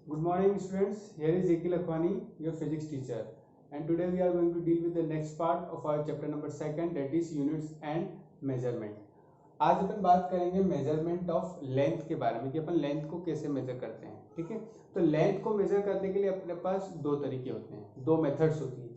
Good morning, students. Here is Ekil Akhwani, your physics teacher, and today we are going to deal with the next part of our chapter number 2, that is units and measurement. आज अपन बात करेंगे measurement of length के बारे में कि अपन length को कैसे major करते हैं। ठीक है, तो लेंथ को मेजर करने के लिए अपने पास दो तरीके होते हैं, दो मेथड्स होती है।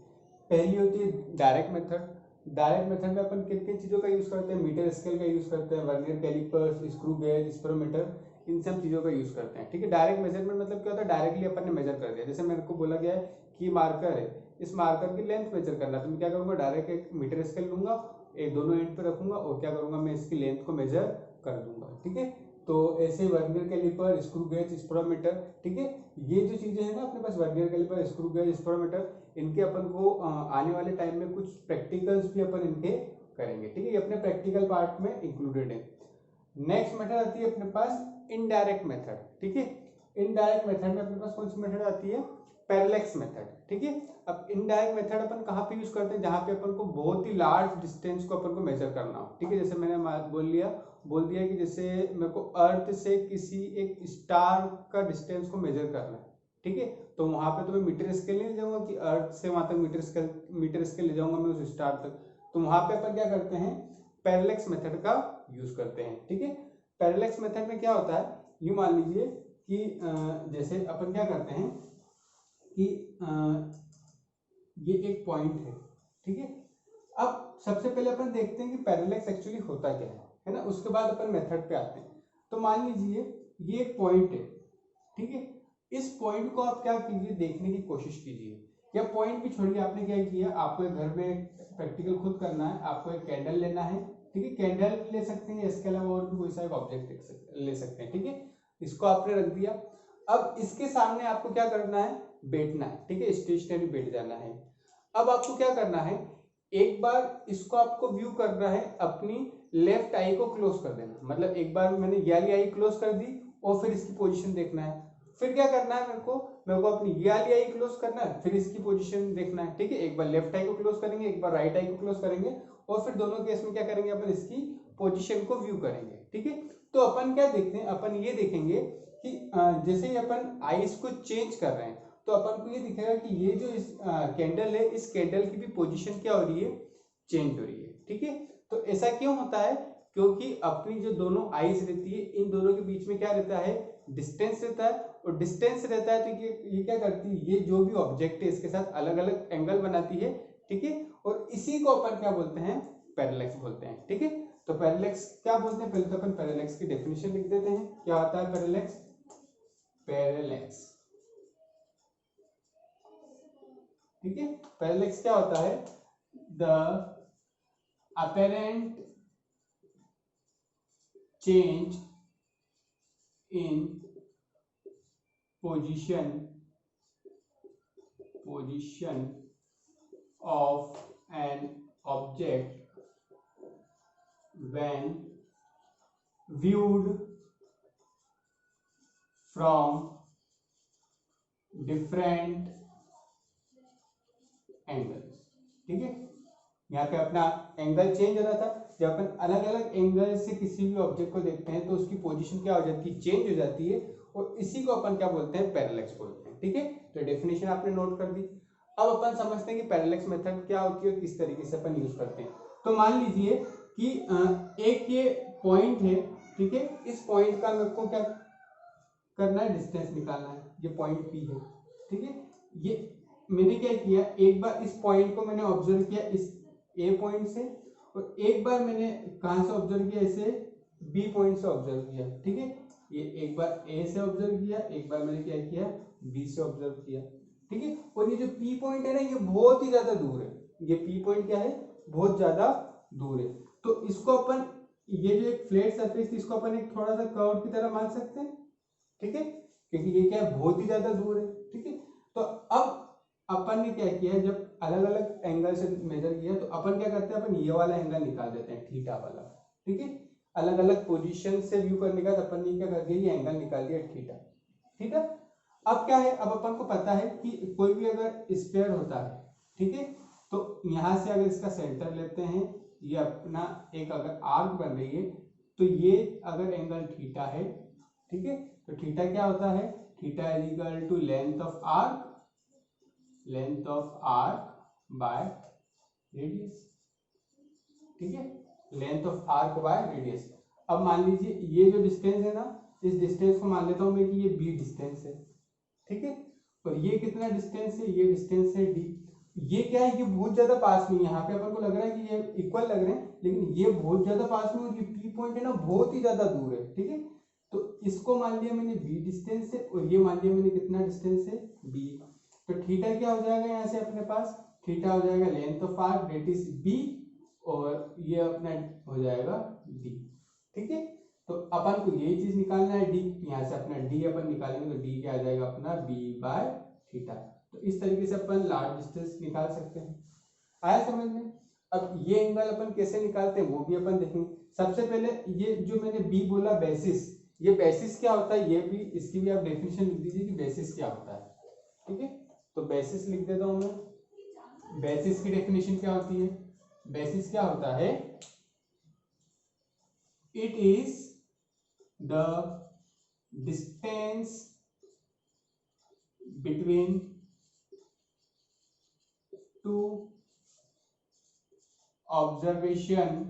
पहली होती है डायरेक्ट मेथड। डायरेक्ट मेथड में अपन किन किन चीज़ों का यूज़ करते हैं, मीटर स्केल का यूज़ करते हैं, vernier callipers, screw gauge, spherometer, इन सब चीज़ों का यूज़ करते हैं। ठीक है, डायरेक्ट मेजरमेंट मतलब क्या होता है, डायरेक्टली अपन ने मेजर कर दिया। जैसे मेरे को बोला गया है कि मार्कर है, इस मार्कर की लेंथ मेजर करना, तो मैं क्या करूँगा, डायरेक्ट एक मीटर स्केल लूंगा, एक दोनों एंड पे रखूंगा और क्या करूंगा, मैं इसकी लेंथ को मेजर कर दूंगा। ठीक है, तो ऐसे vernier calliper, screw gauge, spherometer, ठीक है, ये जो चीजें हैं ना अपने पास, vernier calliper, screw gauge, spherometer, इनके अपन को आने वाले टाइम में कुछ प्रैक्टिकल्स भी अपन इनके करेंगे। ठीक है, ये अपने प्रैक्टिकल पार्ट में इंक्लूडेड है। नेक्स्ट मेथड आती है अपने पास इनडायरेक्ट मेथड। ठीक है, इनडायरेक्ट मेथड में अपने पास कौन सी मेथड आती है, पैरेलैक्स मेथड। ठीक है, अब इनडायरेक्ट मेथड अपन कहाँ पे यूज करते हैं, जहाँ पे अपन को बहुत ही लार्ज डिस्टेंस को अपन को मेजर करना हो। ठीक है, जैसे मैंने बोल दिया कि जैसे मेरे को अर्थ से किसी एक स्टार का डिस्टेंस को मेजर करना है। ठीक है, तो वहां पे तो मैं मीटर स्केल नहीं ले जाऊंगा कि अर्थ से वहां तक मीटर स्केल ले जाऊंगा मैं उस स्टार तक। तो वहां पे अपन क्या करते हैं, पैरेलैक्स मेथड का यूज करते हैं। ठीक है, पैरेलैक्स मेथड में क्या होता है, यूं मान लीजिए कि जैसे अपन क्या करते हैं कि ये एक पॉइंट है। ठीक है, अब सबसे पहले अपन देखते हैं कि पैरेलैक्स एक्चुअली होता क्या है ना, उसके बाद अपन मेथड पे आते हैं। तो मान लीजिए ये एक पॉइंट है। ठीक है, इस पॉइंट को आप क्या कीजिए, देखने की कोशिश कीजिए, या पॉइंट भी छोड़िए, आपने क्या किया, आपको घर में प्रैक्टिकल खुद करना है, आपको एक कैंडल लेना है। ठीक है, कैंडल ले सकते हैं, इसके अलावा और भी कोई सा एक ऑब्जेक्ट ले सकते हैं। ठीक है, इसको आपने रख दिया। अब इसके सामने आपको क्या करना है, बैठना है। ठीक है, स्टेशनरी बैठ जाना है। अब आपको क्या करना है, एक बार इसको आपको व्यू करना है, अपनी लेफ्ट आई को क्लोज कर देना, मतलब एक बार मैंने ये वाली आई क्लोज कर दी और फिर इसकी पोजीशन देखना है। फिर क्या करना है, मेरे को अपनी ये वाली आई क्लोज करना है, फिर इसकी पोजीशन देखना है। ठीक है, एक बार लेफ्ट आई को क्लोज करेंगे, एक बार राइट आई को क्लोज करेंगे, और फिर दोनों केस में क्या करेंगे, अपन इसकी पोजीशन को व्यू करेंगे। ठीक है, तो अपन क्या देखते हैं, अपन ये देखेंगे कि जैसे ही अपन आईज को चेंज कर रहे हैं तो अपन को ये दिखेगा कि ये जो इस कैंडल है, इस कैंडल की भी पोजीशन क्या हो रही है, चेंज हो रही है। ठीक है, तो ऐसा क्यों होता है, क्योंकि अपनी जो दोनों आईज रहती है, इन दोनों के बीच में क्या रहता है, डिस्टेंस रहता है, और डिस्टेंस रहता है तो ये क्या करती है, ये जो भी ऑब्जेक्ट है इसके साथ अलग अलग एंगल बनाती है। ठीक है, और इसी को अपन क्या बोलते हैं, पैरेलैक्स बोलते हैं। ठीक है, तो पैरेलैक्स क्या बोलते हैं, पहले तो अपन पैरेलैक्स की डेफिनेशन लिख देते हैं। क्या होता है पैरेलैक्स, पैरेलैक्स, ठीक है, पैरेलैक्स क्या होता है, the apparent change in position of an object when viewed from different angles। ठीक है, यहाँ पे अपना एंगल चेंज हो रहा था, जब अपन अलग अलग एंगल से किसी भी ऑब्जेक्ट को देखते हैं तो उसकी पोजीशन क्या हो जाती है, चेंज हो जाती है, और इसी को अपन क्या बोलते हैं, पैरेलैक्स बोलते हैं। ठीक है, तो डेफिनेशन आपने नोट कर दी। अब अपन समझते हैं कि पैरेलैक्स मेथड क्या होती है, किस तरीके से अपन यूज करते हैं। तो मान लीजिए कि एक ये पॉइंट है। ठीक है, इस पॉइंट का मेरे को क्या करना है, डिस्टेंस निकालना है, ये पॉइंट पी है। ठीक है, ये मैंने क्या किया, एक बार इस पॉइंट को मैंने ऑब्जर्व किया इस ए पॉइंट से, और एक बार मैंने कहां से ऑब्जर्व किया, इसे बी पॉइंट से ऑब्जर्व किया। ठीक है, ये एक बार ए से ऑब्जर्व किया, एक बार मैंने क्या किया, बी से ऑब्जर्व किया। ठीक है, और ये जो पी पॉइंट है ना, ये बहुत ही ज्यादा दूर है। ये पी पॉइंट क्या है, बहुत ज्यादा दूर है। तो इसको अपन, ये जो एक फ्लैट सरफेस थी, इसको अपन एक थोड़ा सा कर्व की तरह मान सकते हैं। ठीक है, क्योंकि ये क्या है, बहुत ही ज्यादा दूर है। ठीक है, तो अब अपन ने क्या किया, जब अलग अलग एंगल से मेजर किया तो अपन क्या करते हैं, अपन ये वाला एंगल निकाल देते हैं, थीटा वाला। ठीक है, अलग अलग पोजीशन से व्यू करने का अपन ने क्या कर दिया, ये एंगल निकाल दिया, थीटा। ठीक है, अब क्या है, अब अपन को पता है कि कोई भी अगर स्फीयर होता है, ठीक है, तो यहां से अगर इसका सेंटर लेते हैं, ये अपना एक अगर आर्क बन रही है, तो ये अगर एंगल थीटा है, ठीक है, तो थीटा क्या होता है, theta is equal to length of arc by radius, ठीक है, length of arc by radius. अब मान लीजिए ये जो डिस्टेंस है ना, इस डिस्टेंस को मान लेता हूं मैं कि ये बी डिस्टेंस है, ठीक है, और ये कितना डिस्टेंस है, ये डिस्टेंस है डी। ये क्या है, ये बहुत ज्यादा पास में, यहाँ पे अपन को लग रहा है कि ये इक्वल लग रहे हैं, लेकिन ये बहुत ज्यादा पास में और ये पी पॉइंट है ना बहुत ही ज्यादा दूर है, ठीक है। तो इसको मान लिया मैंने बी डिस्टेंस है और ये मान लिया मैंने कितना डिस्टेंस है बी। तो थीटा क्या हो जाएगा यहाँ से अपने पास, थीटा हो जाएगा length of arc that is B और ये अपना हो जाएगा डी, ठीक है। तो अपन को यही चीज निकालना है डी, यहाँ से अपना डी अपन निकालेंगे तो डी क्या आ जाएगा अपना बी बाय थीटा। तो इस तरीके से अपन लार्ज डिस्टेंस निकाल सकते हैं। आया समझ में? अब ये एंगल अपन कैसे निकालते हैं वो भी अपन देखेंगे। सबसे पहले ये जो मैंने बी बोला बेसिस, ये बेसिस क्या होता है, ये भी इसकी भी आप डेफिनेशन लिख दीजिए कि बेसिस क्या होता है, ठीक है। तो बेसिस लिख देता हूं मैं। बेसिस की डेफिनेशन क्या होती है, बेसिस क्या होता है, it is the distance between two observation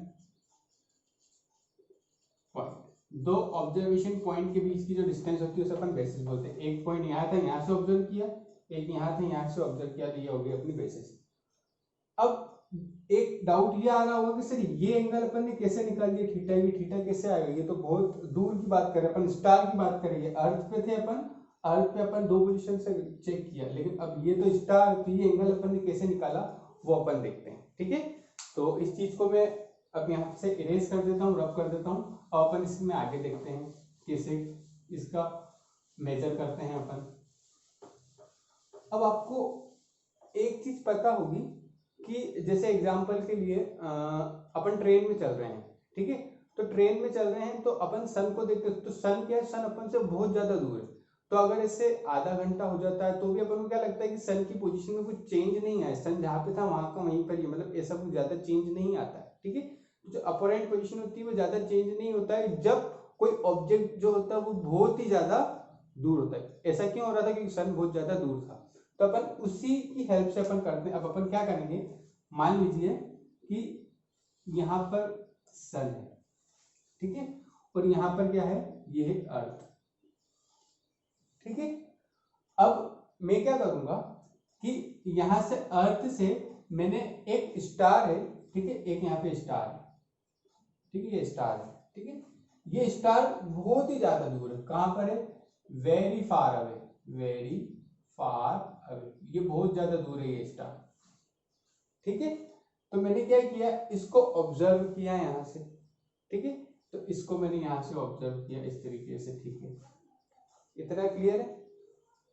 point, दो ऑब्जर्वेशन पॉइंट के बीच की जो डिस्टेंस होती है उसे अपन बेसिस बोलते हैं। एक पॉइंट यहाँ था, यहाँ से ऑब्जर्व किया, एक यहाँ था, यहाँ से ऑब्जर्व किया, तो ये हो गई अपनी बेसिस। अब एक डाउट ये आ रहा होगा कि सर ये एंगल अपन ने कैसे निकाल लिया थीटा, ये थीटा कैसे आएगा, ये तो बहुत दूर की बात करें, अपन स्टार की बात करेंगे, अर्थ पे थे अपन, अर्थ पे अपन दो पोजीशन से चेक किया, लेकिन अब ये तो स्टार, तो ये एंगल अपन ने कैसे निकाला वो अपन देखते हैं, ठीक है। तो इस चीज को मैं अब यहाँ से इरेज कर देता हूँ, रब कर देता हूँ, और अपन इसमें आगे देखते हैं कैसे इसका मेजर करते हैं अपन। अब आपको एक चीज पता होगी कि जैसे एग्जांपल के लिए अपन ट्रेन में चल रहे हैं, ठीक है, तो ट्रेन में चल रहे हैं तो अपन सन को देखते हैं, तो सन क्या है, सन अपन से बहुत ज्यादा दूर है। तो अगर इससे आधा घंटा हो जाता है तो भी अपन को क्या लगता है कि सन की पोजीशन में कुछ चेंज नहीं आया, सन जहाँ पे था वहां का वहीं पर ही, मतलब ऐसा कुछ ज्यादा चेंज नहीं आता है, ठीक है। जो अपरेंट पोजीशन होती है वो ज्यादा चेंज नहीं होता है जब कोई ऑब्जेक्ट जो होता है वो बहुत ही ज्यादा दूर होता है। ऐसा क्यों हो रहा था, क्योंकि सन बहुत ज्यादा दूर था। तो अपन उसी की हेल्प से अपन करते हैं। अब अपन क्या करेंगे, मान लीजिए कि यहाँ पर सन है, ठीक है, और यहाँ पर क्या है, ये है अर्थ, ठीक है। अब मैं क्या करूंगा कि यहां से अर्थ से मैंने एक स्टार है, ठीक है, एक यहाँ पे स्टार है, ठीक है, ये स्टार है, ठीक है, ये स्टार बहुत ही ज्यादा दूर है, कहां पर है, very far away, very far away, ये बहुत ज्यादा दूर है ये स्टार, ठीक है। तो मैंने क्या किया, इसको ऑब्जर्व किया यहां से, ठीक है, तो इसको मैंने यहां से ऑब्जर्व किया इस तरीके से, ठीक है, इतना क्लियर है।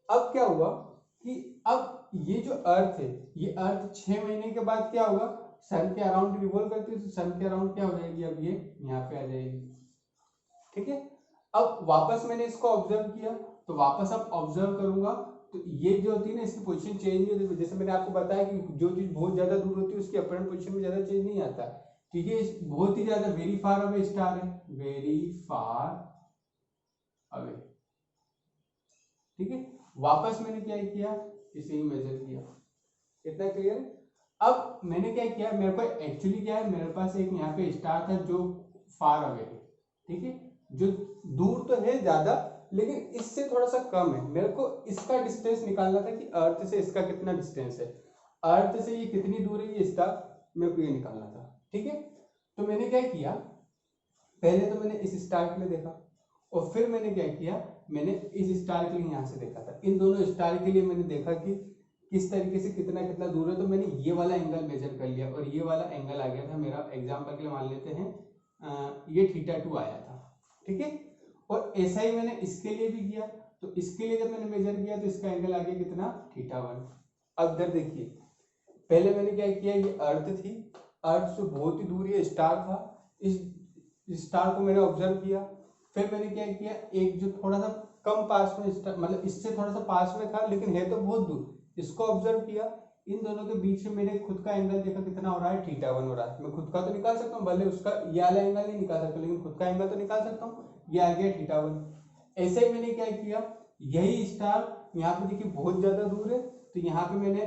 अब क्या हुआ कि अब ये जो अर्थ है, ये अर्थ 6 महीने के बाद क्या होगा, सन के अराउंड रिवॉल्व करती है, तो सन के अराउंड क्या हो जाएगी, अब ये यहाँ पे आ जाएगी, ठीक है। अब वापस मैंने इसको ऑब्जर्व किया, तो वापस अब ऑब्जर्व करूंगा तो ये जो होती है ना, इसकी पोजीशन चेंज नहीं होती। जैसे मैंने आपको बताया कि जो चीज बहुत ज्यादा दूर होती है उसकी अपरेंट पोजीशन में ज्यादा चेंज नहीं आता, ठीक है। बहुत ही ज्यादा वेरी फार अवे स्टार है, वेरी फार अवे, ठीक है। वापस मैंने क्या किया, इसे ही मेजर किया, इतना क्लियर है। अब मैंने क्या किया, मेरे को एक्चुअली क्या है, मेरे पास एक यहाँ पे स्टार था जो फार अवे है, ठीक है, जो दूर तो है ज्यादा लेकिन इससे थोड़ा सा कम है। मेरे को इसका डिस्टेंस निकालना था कि अर्थ से इसका कितना डिस्टेंस है, अर्थ से ये कितनी दूर है, ये स्टार मेरे को ये निकालना था, ठीक है। तो मैंने क्या किया, पहले तो मैंने इस स्टार के लिए देखा और फिर मैंने क्या किया, मैंने इस स्टार के लिए यहाँ से देखा था। इन दोनों स्टार के लिए मैंने देखा कि किस तरीके से कितना कितना दूर है, तो मैंने ये वाला एंगल मेजर कर लिया और ये वाला एंगल आ गया था मेरा, एग्जांपल के लिए मान लेते हैं ये θ2 आया था, ठीक है। और ऐसा ही मैंने इसके लिए भी किया, तो इसके लिए जब मैंने मेजर किया तो इसका एंगल आ गया कितना, θ1। अब इधर देखिए, पहले मैंने क्या किया, ये अर्थ थी, अर्थ से बहुत ही दूर ये स्टार था, इस स्टार को मैंने ऑब्जर्व किया। फिर मैंने क्या किया, एक जो थोड़ा सा कम पास में मतलब इससे थोड़ा सा पास में था लेकिन है तो बहुत दूर, इसको ऑब्जर्व किया। इन दोनों के बीच में मैंने खुद का एंगल देखा कितना हो रहा है, θ1 हो रहा है। मैं खुद का तो निकाल सकता हूँ, भले उसका ये वाला एंगल नहीं निकाल सकता लेकिन खुद का एंगल तो निकाल सकता हूँ। ये आ गया θ1। ऐसे ही मैंने क्या किया, यही स्टार यहाँ पे देखिए बहुत ज्यादा दूर है, तो यहाँ पे मैंने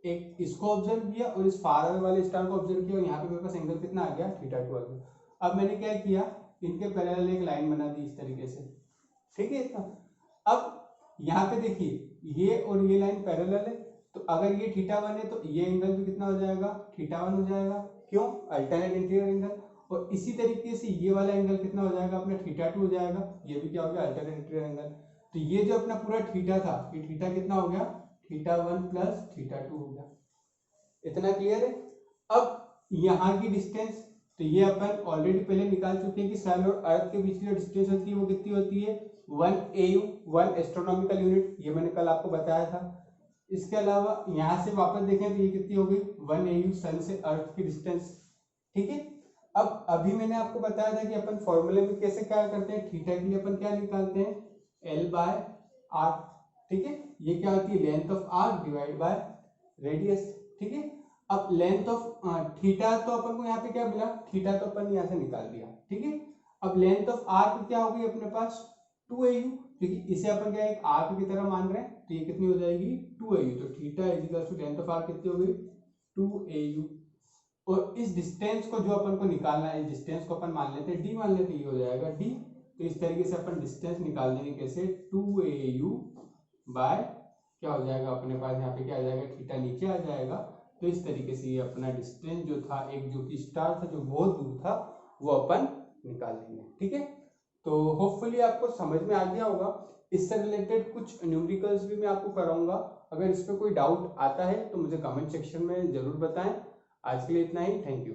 एक इसको ऑब्जर्व किया और इस फार अवे वाले स्टार को ऑब्जर्व किया, और यहाँ पे मेरे पास एंगल कितना आ गया, θ2 आ गया। अब मैंने क्या किया, इनके पैरेलल एक लाइन बना दी इस तरीके से, ठीक है इतना। अब यहाँ पे देखिए ये और ये लाइन पैरेलल है, तो अगर ये θ1 है तो ये एंगल भी कितना हो जाएगा, θ1 हो जाएगा, क्यों, अल्टरनेट इंटीरियर एंगल। और इसी तरीके से ये वाला एंगल कितना हो जाएगा अपना, θ2 हो जाएगा, ये भी क्या हो गया, अल्टरनेट इंटीरियर एंगल। तो ये जो अपना पूरा थीटा था, ये थीटा कितना हो गया, θ1 प्लस θ2 हो गया। इतना क्लियर है। अब यहाँ की डिस्टेंस, तो ये अपन ऑलरेडी पहले निकाल चुके हैं कि सन और अर्थ के बीच की जो डिस्टेंस होती है वो कितनी होती है, 1 AU, 1 एस्ट्रोनॉमिकल यूनिट, ये मैंने कल आपको बताया था। इसके अलावा यहाँ से वापस देखें तो ये कितनी हो गई, 1 AU सन से अर्थ की डिस्टेंस, ठीक है। अब अभी मैंने आपको बताया था कि अपन फॉर्मूले में कैसे क्या करते हैं, थीटा के लिए अपन क्या निकालते हैं, L/r, ठीक है। ये क्या होती है, length of R divide by radius, ठीक है। अब लेंथ ऑफ थीटा तो अपन को यहाँ पे क्या मिला, थीटा तो अपन यहाँ से निकाल दिया, ठीक है। अब लेंथ ऑफ आर्क क्या होगी अपने पास, 2 AU, क्योंकि इसे अपन क्या एक आर्क की तरह मान रहे हैं, तो ये कितनी हो जाएगी, 2 AU। तो theta is equal to length of arc कितनी हो गई, 2 AU। और इस डिस्टेंस को जो अपन को निकालना है, इस डिस्टेंस को अपन मान लेते हैं डी मान लेते हैं, ये हो जाएगा डी। तो इस तरीके से अपन डिस्टेंस निकाल देंगे कैसे, 2 AU बाय क्या हो जाएगा अपने पास यहाँ पे क्या आ जाएगा, थीटा नीचे आ जाएगा। तो इस तरीके से ये अपना डिस्टेंस जो था, एक जो कि स्टार था जो बहुत दूर था, वो अपन निकाल लेंगे, ठीक है। तो होपफुली आपको समझ में आ गया होगा। इससे रिलेटेड कुछ न्यूमेरिकल्स भी मैं आपको कराऊंगा। अगर इस पर कोई डाउट आता है तो मुझे कमेंट सेक्शन में जरूर बताएं। आज के लिए इतना ही, थैंक यू।